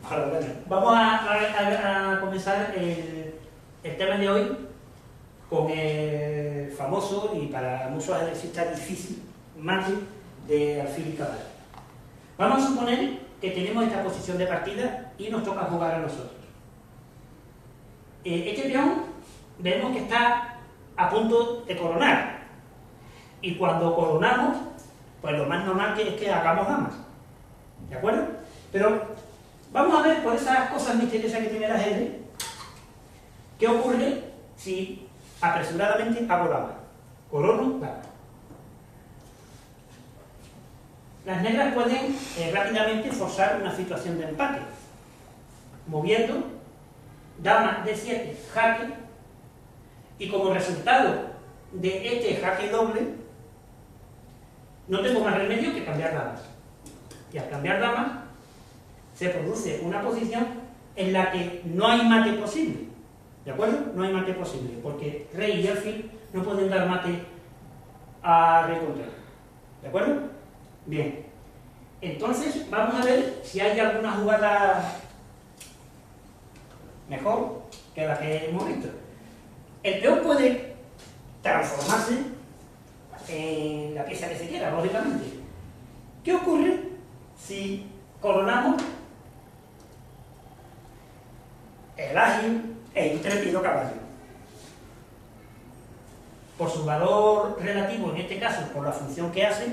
Bueno, bueno. Vamos a comenzar el tema de hoy con el famoso y para muchos ejercicistas difícil mate de alfil y caballo. Vamos a suponer que tenemos esta posición de partida y nos toca jugar a nosotros. Este peón vemos que está a punto de coronar y cuando coronamos, pues lo más normal es que hagamos damas, ¿de acuerdo? Pero vamos a ver por esas cosas misteriosas que tiene el ajedrez, ¿qué ocurre si apresuradamente hago dama? Corono, dama. Las negras pueden rápidamente forzar una situación de empate, moviendo dama D7, jaque, y como resultado de este jaque doble, no tengo más remedio que cambiar damas. Y al cambiar damas, se produce una posición en la que no hay mate posible. ¿De acuerdo? No hay mate posible, porque rey y alfil no pueden dar mate a rey contrario. ¿De acuerdo? Bien. Entonces, vamos a ver si hay alguna jugada mejor que la que hemos visto. El peón puede transformarse en la pieza que se quiera, lógicamente. ¿Qué ocurre si coronamos el ágil e intrépido caballo? Por su valor relativo, en este caso, por la función que hace,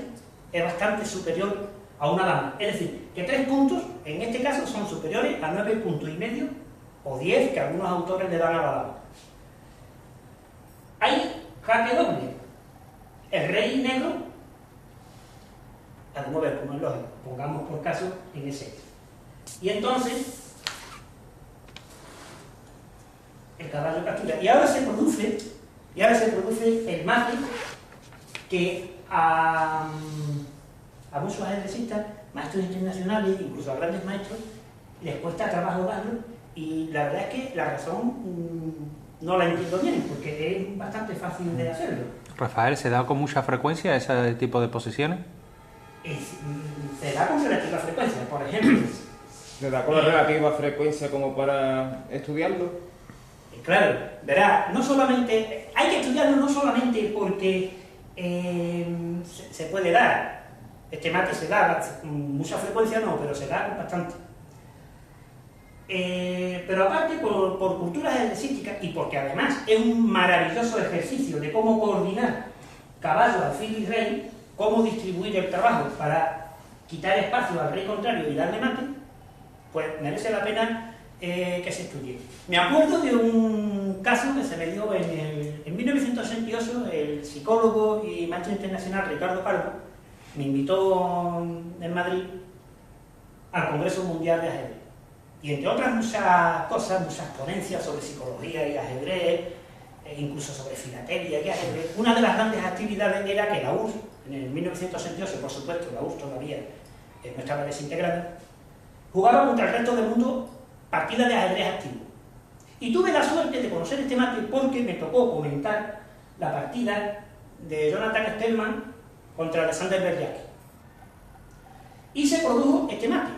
es bastante superior a una dama. Es decir, que 3 puntos, en este caso, son superiores a 9 puntos y medio o 10 que algunos autores le dan a la dama. Hay jaque doble. El rey negro, al mover como es lógico, pongamos por caso en ese. Y entonces, el caballo captura. Y ahora se produce el mate que a muchos ajedrecistas, maestros internacionales, incluso a grandes maestros, les cuesta trabajo darlo, y la verdad es que la razón no la entiendo bien, porque es bastante fácil de hacerlo. Rafael, ¿se da con mucha frecuencia ese tipo de posiciones? Se da con relativa frecuencia, por ejemplo. ¿Se da con la relativa frecuencia como para estudiarlo? Claro, verá, no solamente, hay que estudiarlo no solamente porque se puede dar, este mate se da, mucha frecuencia no, pero se da bastante. Pero aparte por culturas ejercísticas y porque además es un maravilloso ejercicio de cómo coordinar caballo, alfil y rey, cómo distribuir el trabajo para quitar espacio al rey contrario y darle mate, pues merece la pena que se estudie. Me acuerdo de un caso que se me dio en 1968, el psicólogo y maestro internacional Ricardo Pardo me invitó en Madrid al Congreso Mundial de Ajedrez. Y entre otras muchas cosas, muchas ponencias sobre psicología y ajedrez, incluso sobre filatelia y ajedrez, una de las grandes actividades era que la URSS, en el 1968, por supuesto, la URSS todavía no estaba desintegrada, jugaba contra el resto del mundo partidas de ajedrez activo. Y tuve la suerte de conocer este mate porque me tocó comentar la partida de Jonathan Spellman contra Alexander Berdiaky. Y se produjo este mate.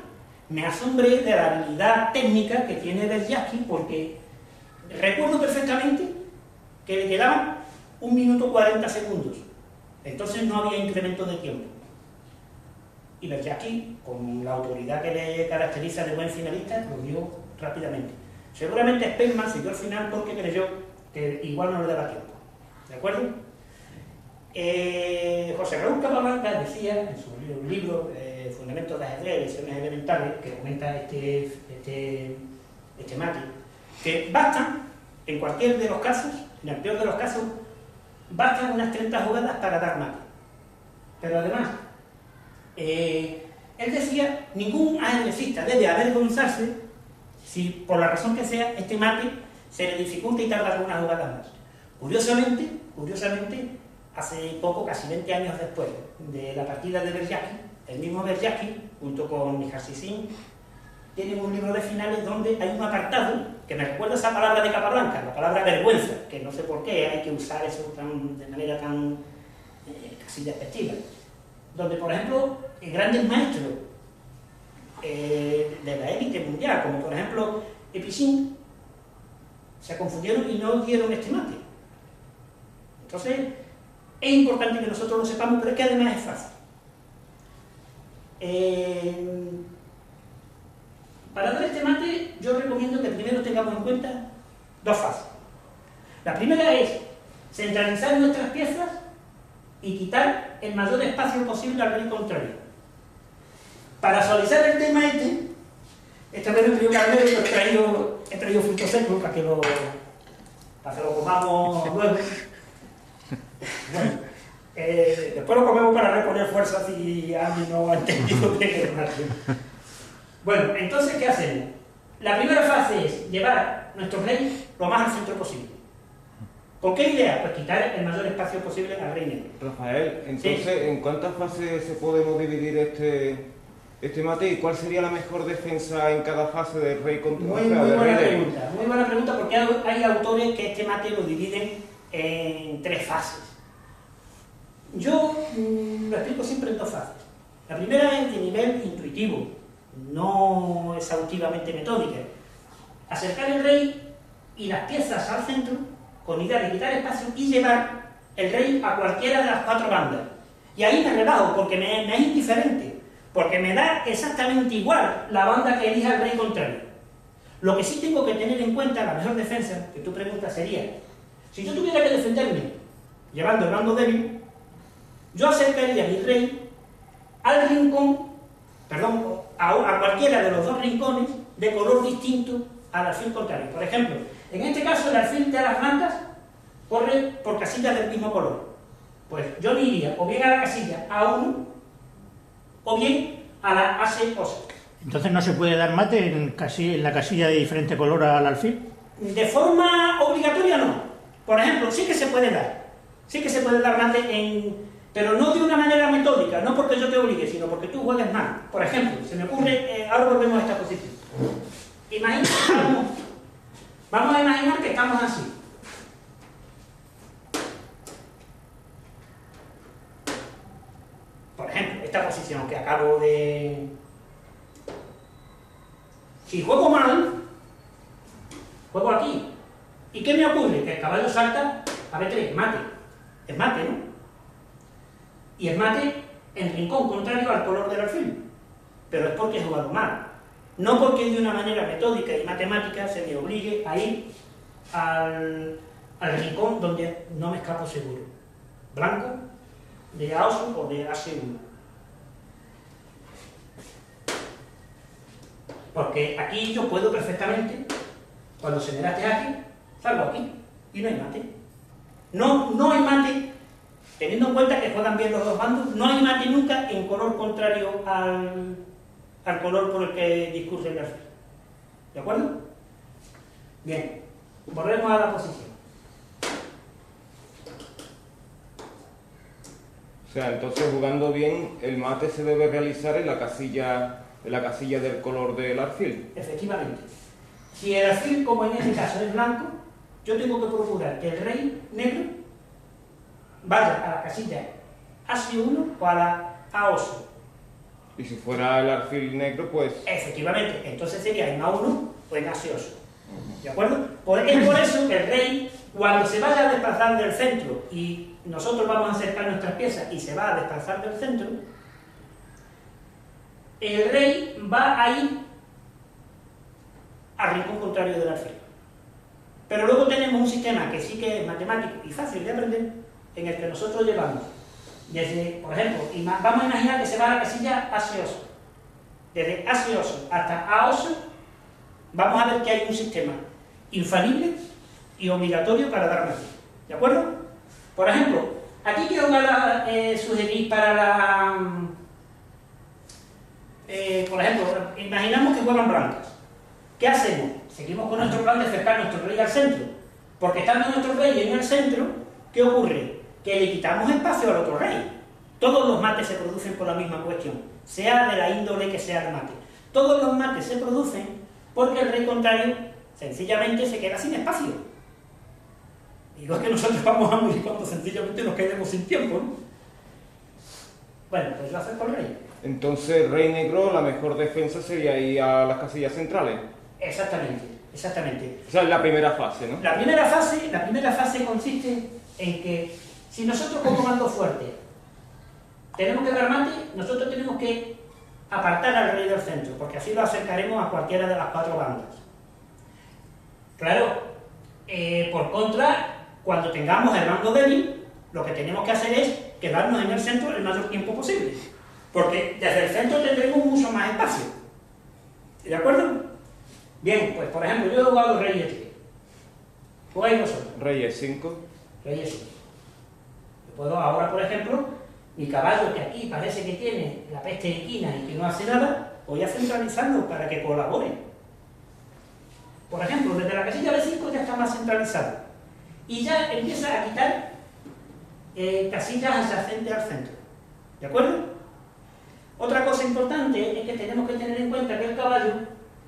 Me asombré de la habilidad técnica que tiene Berdiaky porque recuerdo perfectamente que le quedaban 1 minuto 40 segundos. Entonces no había incremento de tiempo. Y Berdiaky, con la autoridad que le caracteriza de buen finalista, lo dio rápidamente. Seguramente Spellman siguió al final porque creyó que igual no le daba tiempo. ¿De acuerdo? José Raúl Capablanca decía en su libro Fundamentos de ajedrez, lecciones elementales, que comenta este mate, que bastan, en cualquier de los casos, en el peor de los casos, bastan unas 30 jugadas para dar mate. Pero además, él decía, ningún ajedrecista debe avergonzarse si, por la razón que sea, este mate se le dificulta y tarda algunas jugadas más. Curiosamente, hace poco, casi 20 años después de la partida de Berdiaky, el mismo Berdiaky, junto con Mihaly Csikszentmihalyi, tienen un libro de finales donde hay un apartado que me recuerda esa palabra de Capablanca, la palabra vergüenza, que no sé por qué hay que usar eso de manera tan casi despectiva, donde, por ejemplo, grandes maestros de la élite mundial, como por ejemplo Epicín, se confundieron y no dieron este mate. Entonces, es importante que nosotros lo sepamos, pero es que además es fácil. Para dar este mate, yo recomiendo que primero tengamos en cuenta dos fases. La primera es centralizar nuestras piezas y quitar el mayor espacio posible al rey contrario. Para suavizar el tema esta vez no he traído carnero, pero he traído frutos secos para que lo comamos luego. Bueno, después lo comemos para reponer fuerzas si alguien no ha entendido qué es el mate. Bueno, entonces, ¿qué hacemos? La primera fase es llevar nuestro rey lo más al centro posible. ¿Con qué idea? Pues quitar el mayor espacio posible al rey negro. Rafael, entonces, Sí. ¿en cuántas fases se podemos dividir este mate y cuál sería la mejor defensa en cada fase del rey contra Muy del buena rey negro? pregunta, muy buena pregunta, porque hay autores que este mate lo dividen en 3 fases. Yo lo explico siempre en 2 fases. La primera es de nivel intuitivo, no exhaustivamente metódica. Acercar el rey y las piezas al centro con idea de quitar espacio y llevar el rey a cualquiera de las 4 bandas. Y ahí me relajo, porque me es indiferente, porque me da exactamente igual la banda que elija el rey contrario. Lo que sí tengo que tener en cuenta, la mejor defensa, que tu pregunta sería, si yo tuviera que defenderme llevando el bando débil, yo acercaría a mi rey al rincón, a cualquiera de los 2 rincones de color distinto al alfil contrario. Por ejemplo, en este caso el alfil de las blancas corre por casillas del mismo color. Pues yo me iría o bien a la casilla A1 o bien a la AC8. Entonces no se puede dar mate en la casilla de diferente color al alfil. De forma obligatoria no. Por ejemplo, sí que se puede dar. Sí que se puede dar mate pero no de una manera metódica, no porque yo te obligue, sino porque tú juegues mal. Por ejemplo, se me ocurre, ahora volvemos a esta posición. Imagina, vamos a imaginar que estamos así. Por ejemplo, esta posición que acabo de... Si juego mal, juego aquí. ¿Y qué me ocurre? Que el caballo salta a B3, mate. Es mate, ¿no? Y es mate en rincón contrario al color del alfil. Pero es porque he jugado mal. No porque de una manera metódica y matemática se me obligue a ir al rincón donde no me escapo seguro. Blanco, de A8 o de AC1. Porque aquí yo puedo perfectamente, cuando se me da este aquí, salgo aquí y no hay mate. No hay mate, teniendo en cuenta que juegan bien los 2 bandos, no hay mate nunca en color contrario al color por el que discurre el alfil. ¿De acuerdo? Bien, volvemos a la posición. O sea, entonces jugando bien, el mate se debe realizar en la casilla del color del alfil. Efectivamente. Si el alfil, como en este caso, es blanco, yo tengo que procurar que el rey negro vaya a la casilla AC1 o a la A8. Y si fuera el alfil negro, pues... Efectivamente, entonces sería en A1 o en AC8. ¿De acuerdo? Es por eso que el rey, cuando se vaya a desplazar del centro y nosotros vamos a acercar nuestras piezas y se va a desplazar del centro, el rey va a ir al rincón contrario del alfil. Pero luego tenemos un sistema que sí que es matemático y fácil de aprender, en el que nosotros llevamos desde, por ejemplo, vamos a imaginar que se va a la casilla AC8. Desde AC8 hasta A8 vamos a ver que hay un sistema infalible y obligatorio para dar mate. ¿De acuerdo? Por ejemplo, aquí quiero sugerir para la... por ejemplo, imaginamos que juegan blancas. ¿Qué hacemos? Seguimos con nuestro plan de acercar nuestro rey al centro. Porque estando nuestro rey en el centro, ¿qué ocurre? Que le quitamos espacio al otro rey. Todos los mates se producen por la misma cuestión, sea de la índole que sea el mate. Todos los mates se producen porque el rey contrario sencillamente se queda sin espacio. Igual que nosotros vamos a morir cuando sencillamente nos quedemos sin tiempo, ¿no? Bueno, pues yo acerco al rey. Entonces, rey negro, la mejor defensa sería ir a las casillas centrales. Exactamente, exactamente. O sea, es la primera fase, ¿no? La primera fase consiste en que si nosotros como mando fuerte tenemos que dar mate, nosotros tenemos que apartar al rey del centro, porque así lo acercaremos a cualquiera de las cuatro bandas. Claro, por contra, cuando tengamos el mando débil, lo que tenemos que hacer es quedarnos en el centro el mayor tiempo posible, porque desde el centro tendremos mucho más espacio. ¿De acuerdo? Bien, pues por ejemplo, yo he jugado rey E3. ¿Jugáis vosotros? Rey E5. Rey E5. Puedo ahora, por ejemplo, mi caballo que aquí parece que tiene la peste equina y que no hace nada, voy a centralizarlo para que colabore. Por ejemplo, desde la casilla B5 ya está más centralizado. Y ya empieza a quitar casillas adyacentes al centro. ¿De acuerdo? Otra cosa importante es que tenemos que tener en cuenta que el caballo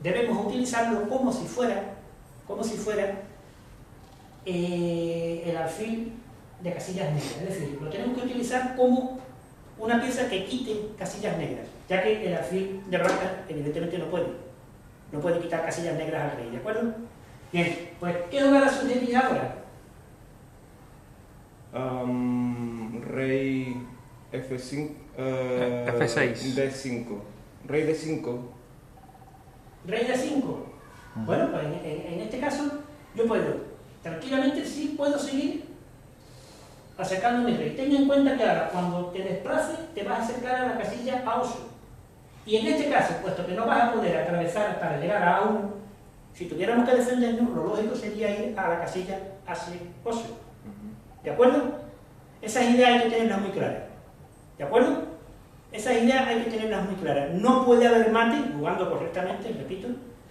debemos utilizarlo como si fuera el alfil de casillas negras. Es decir, lo tenemos que utilizar como una pieza que quite casillas negras, ya que el alfil de blanca evidentemente no puede quitar casillas negras al rey, ¿de acuerdo? Bien, pues ¿qué jugada sugerir ahora? Rey F5. F6. D5. Rey D5. Rey de 5. Bueno, pues en este caso yo puedo, tranquilamente sí puedo seguir acercando mi rey. Ten en cuenta que ahora cuando te desplaces te vas a acercar a la casilla A8. Y en este caso, puesto que no vas a poder atravesar para llegar a A1, si tuviéramos que defendernos, lo lógico sería ir a la casilla AC8. ¿De acuerdo? Esas ideas hay que tenerlas muy claras. ¿De acuerdo? Esas ideas hay que tenerlas muy claras. No puede haber mate, jugando correctamente, repito,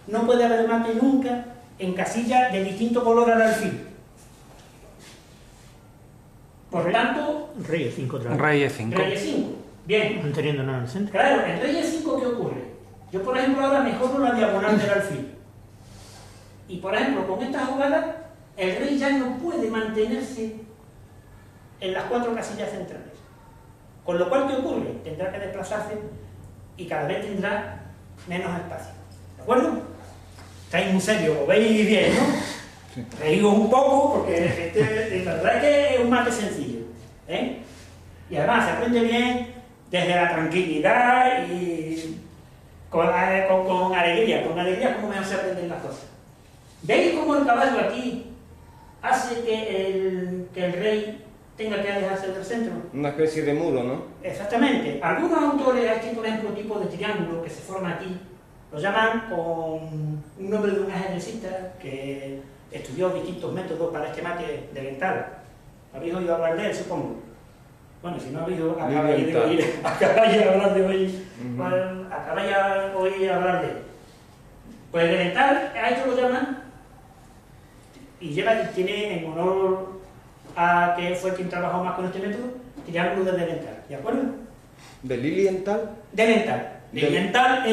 no puede haber mate nunca en casillas de distinto color al alfil. Por tanto, Rey E5 otra vez. Rey E5. rey E5. Bien. Manteniéndonos en el centro. Claro, en rey E5, ¿qué ocurre? Yo, por ejemplo, ahora mejoro la diagonal del alfil. Y, por ejemplo, con esta jugada, el rey ya no puede mantenerse en las cuatro casillas centrales. Con lo cual, ¿qué ocurre? Tendrá que desplazarse y cada vez tendrá menos espacio. ¿De acuerdo? Estáis muy serios, lo veis bien, ¿no? Sí. Reíos un poco porque la verdad es que es un mate sencillo. Y además se aprende bien desde la tranquilidad y con alegría como mejor se aprenden las cosas. ¿Veis cómo el caballo aquí hace que el rey tenga que alejarse del centro? Una especie de muro, ¿no? Exactamente. Algunos autores, aquí por ejemplo, tipo de triángulo que se forma aquí, lo llaman con un nombre de un ajedrecista que estudió distintos métodos para este mate de Lental. ¿Habéis oído hablar de él, supongo? Bueno, si no habéis oído, acabáis de hablar de hoy, acabáis de oír hablar de él. Pues de Lental, a esto lo llaman, y tiene en honor a que fue quien trabajó más con este método, triángulo de Lental, ¿de acuerdo? ¿De Lilienthal? De Lental. Lilienthal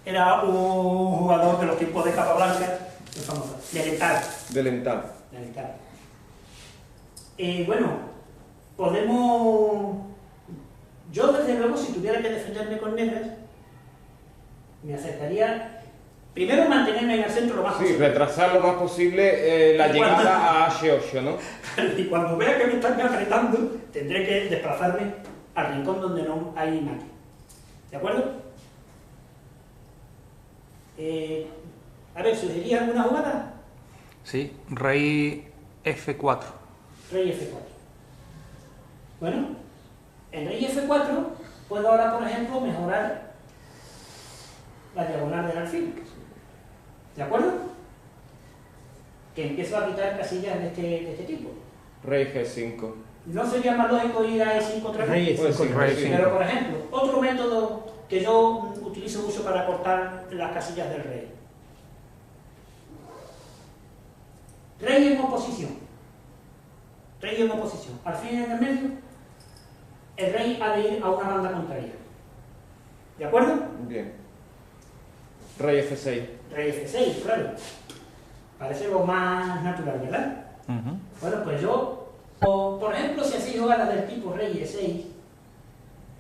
era un jugador de los tiempos de Capablanca, muy famoso. De Lental. De Lenthal. De Lental. Bueno, podemos... Yo, desde luego, si tuviera que defenderme con negras, me acercaría... Primero, mantenerme en el centro lo más Sí, posible. retrasar lo más posible la ¿Y cuándo? llegada a H8, ¿no? Y cuando vea que me están apretando, tendré que desplazarme al rincón donde no hay mate. ¿De acuerdo? A ver, ¿sugeriría alguna jugada? Sí, rey F4. Rey F4. Bueno, en rey F4 puedo ahora, por ejemplo, mejorar la diagonal del alfil. ¿De acuerdo? Que empiezo a quitar casillas de este tipo. Rey G5. ¿No sería más lógico ir a E5 otra vez? Rey Pues sí, E5 rey otra vez. E5. Pero, por ejemplo, otro método que yo utilizo mucho para cortar las casillas del rey. Rey en oposición. Rey en oposición. Al fin en el medio, el rey ha de ir a una banda contraria. ¿De acuerdo? Bien. Rey F6. Rey F6, claro. Parece lo más natural, ¿verdad? Ujú. Bueno, pues yo, por ejemplo, si hacéis jugadas del tipo rey E6,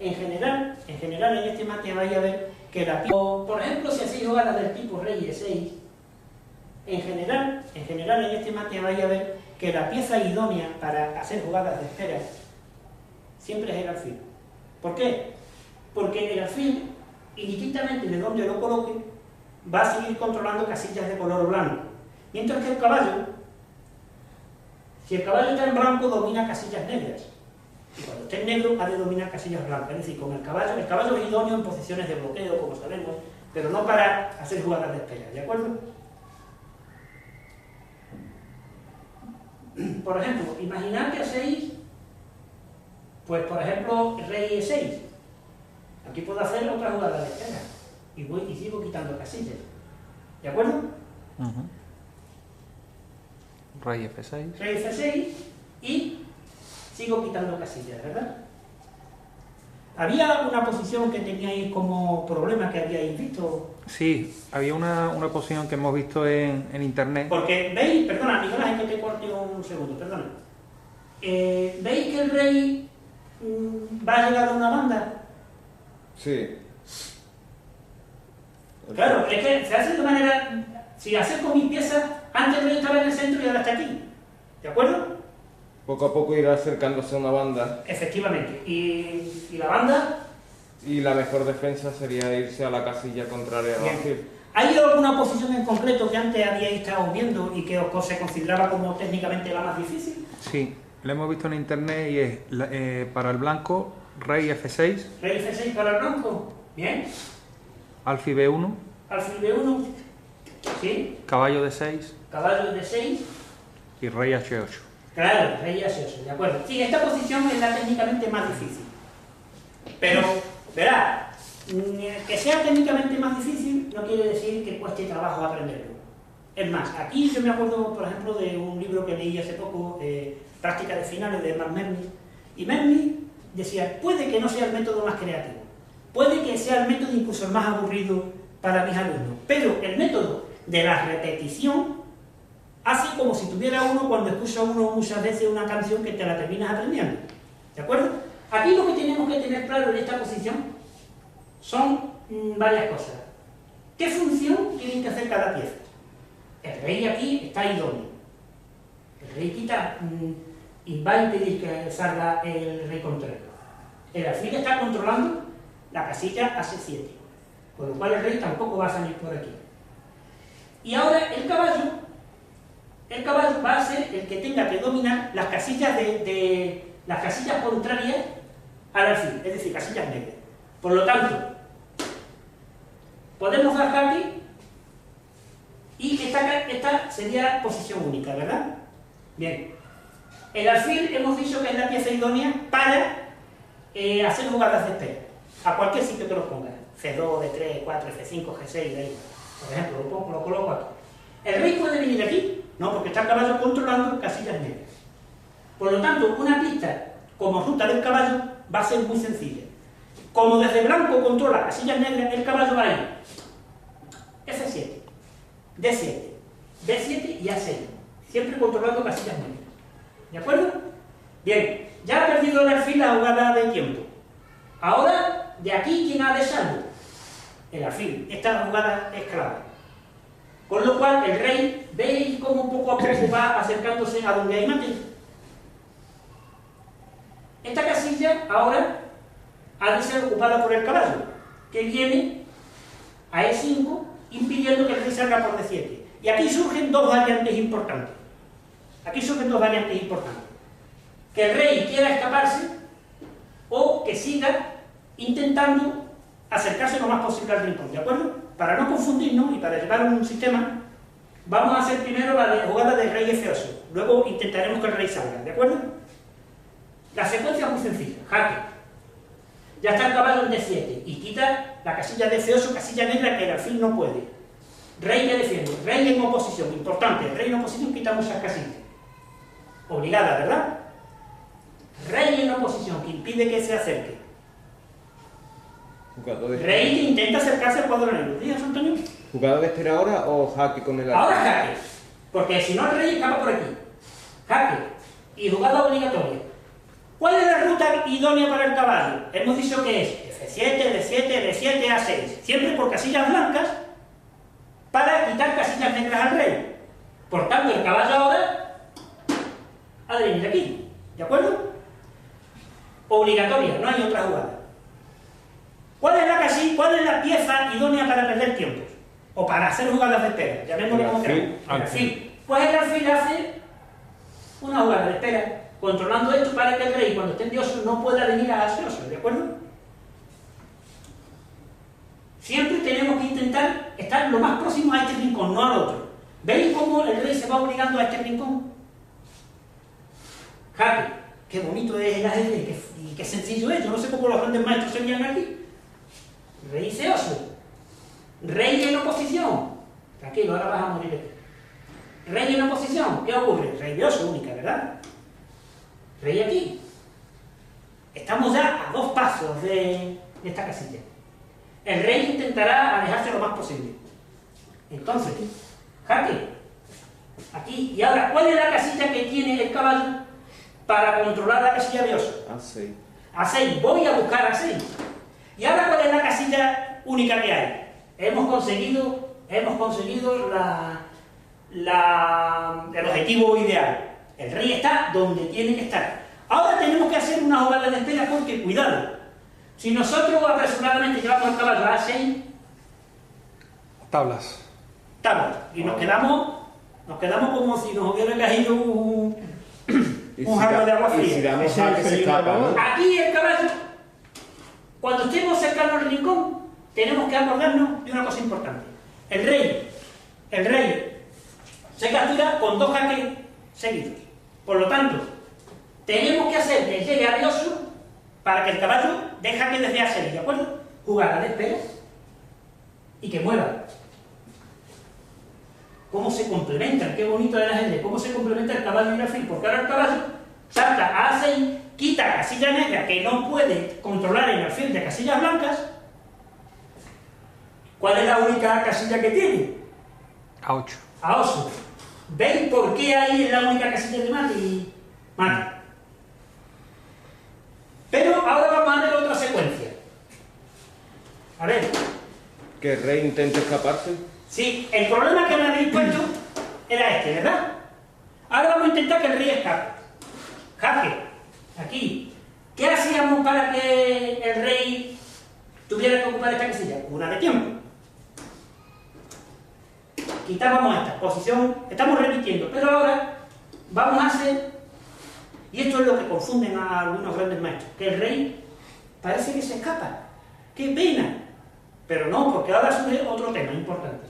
en general, en este mate vais a ver que la pieza, por ejemplo, si hacéis jugadas del tipo rey E6, en general en este mate vais a ver que la pieza idónea para hacer jugadas de espera siempre es el alfil. ¿Por qué? Porque el alfil, indistintamente de dónde lo coloque, va a seguir controlando casillas de color blanco. Mientras que el caballo, si el caballo está en blanco, domina casillas negras. Y cuando esté en negro, ha de dominar casillas blancas. Es decir, con el caballo es idóneo en posiciones de bloqueo, como sabemos, pero no para hacer jugadas de espera, ¿de acuerdo? Por ejemplo, imaginad que hacéis, pues por ejemplo, rey E6. Aquí puedo hacer otra jugada de espera y sigo quitando casillas. ¿De acuerdo? Rey F6. Rey F6 y sigo quitando casillas, ¿verdad? ¿Había alguna posición que teníais como problema que habíais visto? Sí, había una posición que hemos visto en internet. Porque veis, perdona, Nicolás, es que te corte un segundo, perdona. ¿Veis que el rey va a llegar a una banda? Sí. Claro, es que se hace de manera... Si acerco mis piezas, antes el rey estaba en el centro y ahora está aquí. ¿De acuerdo? Poco a poco irá acercándose a una banda. Efectivamente. ¿Y la banda? Y la mejor defensa sería irse a la casilla contraria al Bien. alfil. ¿Hay alguna posición en concreto que antes habíais estado viendo y que os se consideraba como técnicamente la más difícil? Sí, lo hemos visto en internet y es para el blanco, rey F6, Rey F6 para el blanco. Bien. alfil B1, Alfil B1. Sí. caballo D6 Caballo de 6. y rey H8. Claro, rey H8, de acuerdo. Sí, esta posición es la técnicamente más difícil. Pero, verá, que sea técnicamente más difícil no quiere decir que cueste trabajo aprenderlo. Es más, aquí yo me acuerdo, por ejemplo, de un libro que leí hace poco, Práctica de Finales, de Merni, y Merni decía, puede que no sea el método más creativo, puede que sea el método incluso el más aburrido para mis alumnos, pero el método de la repetición hace como si tuviera uno cuando escucha uno muchas veces una canción que te la terminas aprendiendo. ¿De acuerdo? Aquí lo que tenemos que tener claro en esta posición son varias cosas. ¿Qué función tiene que hacer cada pieza? El rey aquí está idóneo. El rey quita y va a impedir que salga el rey contrario. El alfil está controlando la casilla H7, con lo cual el rey tampoco va a salir por aquí. Y ahora el caballo va a ser el que tenga que dominar las casillas las casillas contrarias al alfil, es decir, casillas negras. Por lo tanto, podemos dar jaque y esta sería posición única, ¿verdad? Bien. El alfil hemos dicho que es la pieza idónea para hacer jugadas de espera, a cualquier sitio que lo pongas. C2, D3, E4, F5, G6, D1. Por ejemplo, lo coloco aquí. ¿El rey puede venir aquí? No, porque está el caballo controlando casillas negras. Por lo tanto, una pista como ruta del caballo va a ser muy sencilla. Como desde blanco controla casillas negras, el caballo va a ir F7, D7, B7 y A6, siempre controlando casillas negras. ¿De acuerdo? Bien, ya ha perdido el alfil la jugada de tiempo. Ahora, de aquí, ¿quién ha de salvo? El alfil. Esta jugada es clave. Con lo cual, el rey, ¿veis cómo poco a poco va acercándose a donde hay mate? Esta casilla ahora ha de ser ocupada por el caballo, que viene a E5, impidiendo que el rey salga por D7. Y aquí surgen dos variantes importantes. Que el rey quiera escaparse o que siga intentando acercarse lo más posible al rincón, ¿de acuerdo? Para no confundirnos y para llevar un sistema, vamos a hacer primero la jugada de rey F8, luego intentaremos que el rey salga, ¿de acuerdo? La secuencia es muy sencilla, jaque. Ya está el caballo en D7 y quita la casilla de F8, casilla negra que el alfil no puede. Rey que defiende, rey en oposición, importante, rey en oposición quita muchas casillas. Obligada, ¿verdad? Rey en oposición que impide que se acerque. Rey que intenta acercarse al cuadro negro. ¿Días, Antonio? ¿Jugada de espera ahora o jaque con el alfil? Ahora jaque, porque si no el rey escapa por aquí. Jaque y jugada obligatoria. ¿Cuál es la ruta idónea para el caballo? Hemos dicho que es F7, D7, D7, A6. Siempre por casillas blancas para quitar casillas negras al rey. Por tanto, el caballo ahora ha de venir aquí. ¿De acuerdo? Obligatoria, no hay otra jugada. ¿Cuál es la casilla, cuál es la pieza idónea para perder tiempos? O para hacer jugadas de espera, llamémoslo como queramos. El alfil. Pues el alfil hace una jugada de espera, controlando esto para que el rey, cuando esté en dioso, no pueda venir a gaseoso, ¿de acuerdo? Siempre tenemos que intentar estar lo más próximo a este rincón, no al otro. ¿Veis cómo el rey se va obligando a este rincón? Jaque, qué bonito es el ajedrez y qué sencillo es. Yo no sé cómo los grandes maestros se veían aquí. Rey C8. Rey en oposición. Tranquilo, ahora vas a morir aquí. Rey en oposición. ¿Qué ocurre? Rey de oso única, ¿verdad? Rey aquí. Estamos ya a 2 pasos de esta casilla. El rey intentará alejarse lo más posible. Entonces, jaque. Aquí. Y ahora, ¿cuál es la casilla que tiene el caballo para controlar la casilla de oso? A6. A6. Voy a buscar A6. ¿Y ahora cuál es la casilla única que hay? Hemos conseguido el objetivo ideal. El rey está donde tiene que estar. Ahora tenemos que hacer una jugada de espera porque, cuidado, si nosotros apresuradamente llevamos el caballo a A6, Tablas. y nos quedamos como si nos hubiera caído un jarro de agua Y si fría. damos jaque se escapa, ¿no? Aquí el caballo, cuando estemos cercanos al rincón, tenemos que acordarnos de una cosa importante. El rey se captura con 2 jaques seguidos. Por lo tanto, tenemos que hacer que llegue a dioso para que el caballo dé jaque desde A6, ¿de acuerdo? Jugada de espera y que mueva. ¿Cómo se complementan? Qué bonito es el ajedrez. ¿Cómo se complementa el caballo y el alfil? Porque ahora el caballo salta a A6, quita casilla negra que no puede controlar el alfil de casillas blancas. ¿Cuál es la única casilla que tiene? A8. A8. ¿Veis por qué ahí es la única casilla de mate y mate? Pero ahora vamos a ver otra secuencia. A ver. Que el rey intente escaparse. Sí, el problema que me habéis puesto era este, ¿verdad? Ahora vamos a intentar que el rey escape. Jaque, aquí. ¿Qué hacíamos para que el rey tuviera que ocupar esta casilla? Una de tiempo. Quitábamos esta posición, estamos repitiendo, pero ahora vamos a hacer, y esto es lo que confunden a algunos grandes maestros, que el rey parece que se escapa. ¡Qué pena! Pero no, porque ahora surge otro tema importante.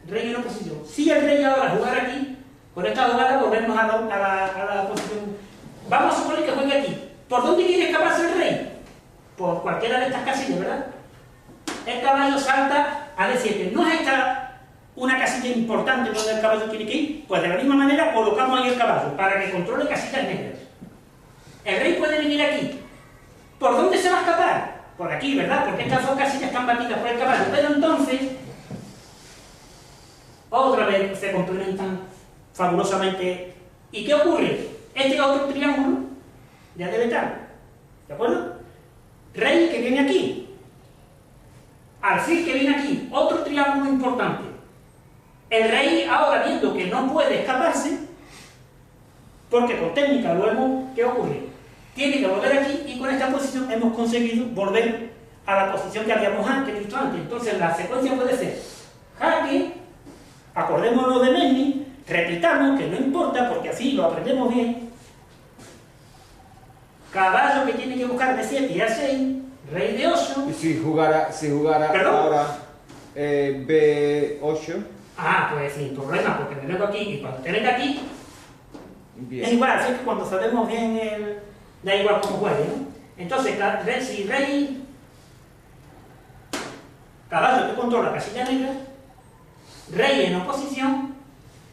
Rey en oposición. Si el rey ahora jugara aquí, con esta jugada volvemos a la posición. Vamos a suponer que juegue aquí. ¿Por dónde quiere escaparse el rey? Por cualquiera de estas casillas, ¿verdad? El caballo salta a D7. ¿No es esta una casilla importante donde el caballo tiene que ir? Pues de la misma manera colocamos ahí el caballo para que controle casillas negras. El rey puede venir aquí. ¿Por dónde se va a escapar? Por aquí, ¿verdad? Porque estas 2 casillas están batidas por el caballo. Pero entonces, otra vez se complementan fabulosamente. ¿Y qué ocurre? Este otro triángulo ya debe estar. ¿De acuerdo? Rey que viene aquí. Alfil que viene aquí. Otro triángulo importante. El rey ahora viendo que no puede escaparse, porque con técnica lo hemos, ¿qué ocurre? Tiene que volver aquí y con esta posición hemos conseguido volver a la posición que habíamos visto antes. Entonces la secuencia puede ser jaque, acordémonos de Mesny, repitamos que no importa porque así lo aprendemos bien. Caballo que tiene que buscar de 7 y A6, rey de 8. Y si jugara ¿Perdón? ahora B8. Ah, pues sin problema, porque me vengo aquí y cuando te venga aquí, Bien. es igual, así que cuando sabemos bien da igual cómo juegue, ¿no? Entonces, si rey, caballo que controla casilla negra, rey en oposición,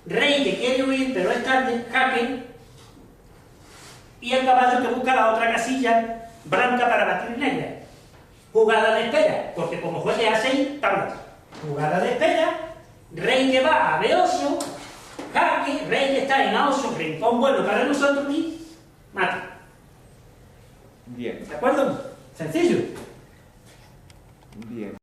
rey que quiere huir pero es tarde, jaque, y el caballo que busca la otra casilla blanca para batir negra. Jugada de espera, porque como juegue A6, tablas. Jugada de espera, rey que va a B8, jaque, rey que está en A8, rincón bueno para nosotros y mata. Bien, ¿De acuerdo? Sencillo. bien.